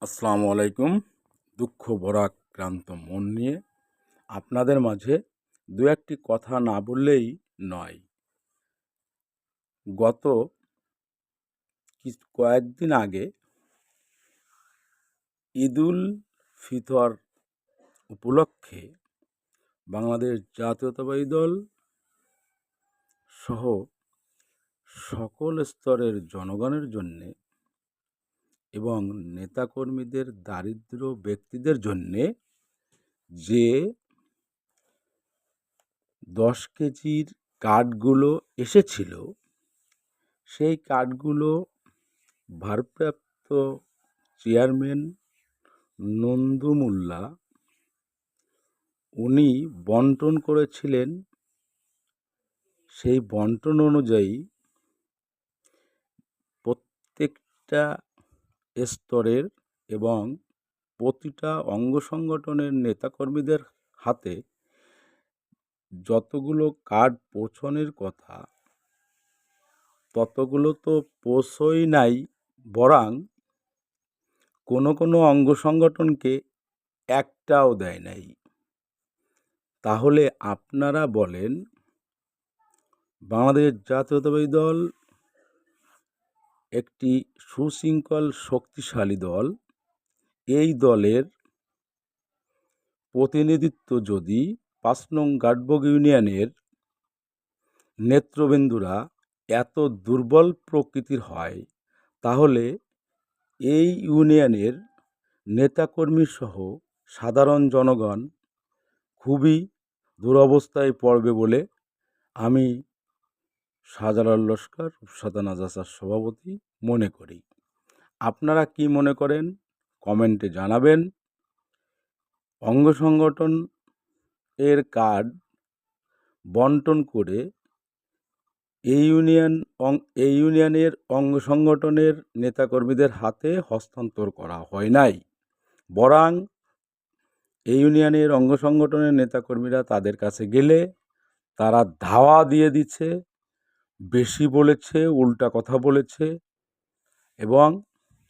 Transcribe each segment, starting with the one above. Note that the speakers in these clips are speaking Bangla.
আসসালামু আলাইকুম। দুঃখ ভরাক্রান্ত মন নিয়ে আপনাদের মাঝে দু একটি কথা না বললেই নয়। গত কয়েকদিন আগে ঈদুল ফিতর উপলক্ষে বাংলাদেশ জাতীয়তাবাদী দল সহ সকল স্তরের জনগণের জন্যে এবং নেতাকর্মীদের, দারিদ্র ব্যক্তিদের জন্যে যে 10 কেজির কার্ডগুলো এসেছিল, সেই কার্ডগুলো ভারপ্রাপ্ত চেয়ারম্যান নন্দু মোল্লা উনি বন্টন করেছিলেন। সেই বন্টন অনুযায়ী প্রত্যেকটা স্তরের এবং প্রতিটা অঙ্গ সংগঠনের নেতাকর্মীদের হাতে যতগুলো কার্ড পৌঁছানোর কথা ততগুলো তো পৌঁছই নাই, বরং কোনো কোনো অঙ্গ সংগঠনকে একটাও দেয় নাই। তাহলে আপনারা বলেন, বাংলাদেশ জাতীয়তাবাদী দল একটি সুশৃঙ্খল শক্তিশালী দল। এই দলের প্রতিনিধিত্ব যদি 5 নং গাডবগ ইউনিয়নের নেতৃবৃন্দরা এত দুর্বল প্রকৃতির হয়, তাহলে এই ইউনিয়নের নেতাকর্মী সহ সাধারণ জনগণ খুবই দুরবস্থায় পড়বে বলে আমি শাহজালাল লস্কর, রূপসাদা নাজাসার সভাপতি মনে করি। আপনারা কি মনে করেন কমেন্টে জানাবেন। অঙ্গ সংগঠন এর কার্ড বন্টন করে এই ইউনিয়নের অঙ্গ সংগঠনের নেতাকর্মীদের হাতে হস্তান্তর করা হয় নাই, বরং এই ইউনিয়নের অঙ্গ সংগঠনের নেতাকর্মীরা তাদের কাছে গেলে তারা ধাওয়া দিয়ে দিচ্ছে, বেশি বলেছে, উল্টা কথা বলেছে এবং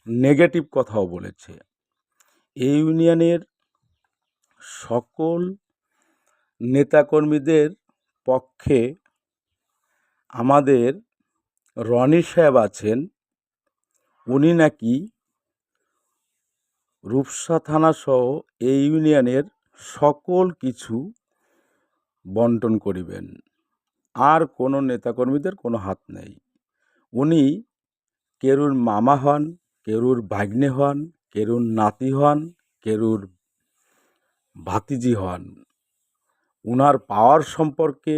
নেগেটিভ কথাও বলেছে। এই ইউনিয়নের সকল নেতাকর্মীদের পক্ষে আমাদের রনি সাহেব আছেন, উনি নাকি রূপসা থানাসহ এই ইউনিয়নের সকল কিছু বন্টন করিবেন, আর কোনো নেতাকর্মীদের কোনো হাত নেই। উনি কেরুর মামা হন, কেরুর ভাগ্নে হন, কেরুর নাতি হন, কেরুর ভাতিজি হন। উনার পাওয়ার সম্পর্কে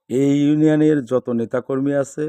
এই ইউনিয়নের যত নেতাকর্মী আছে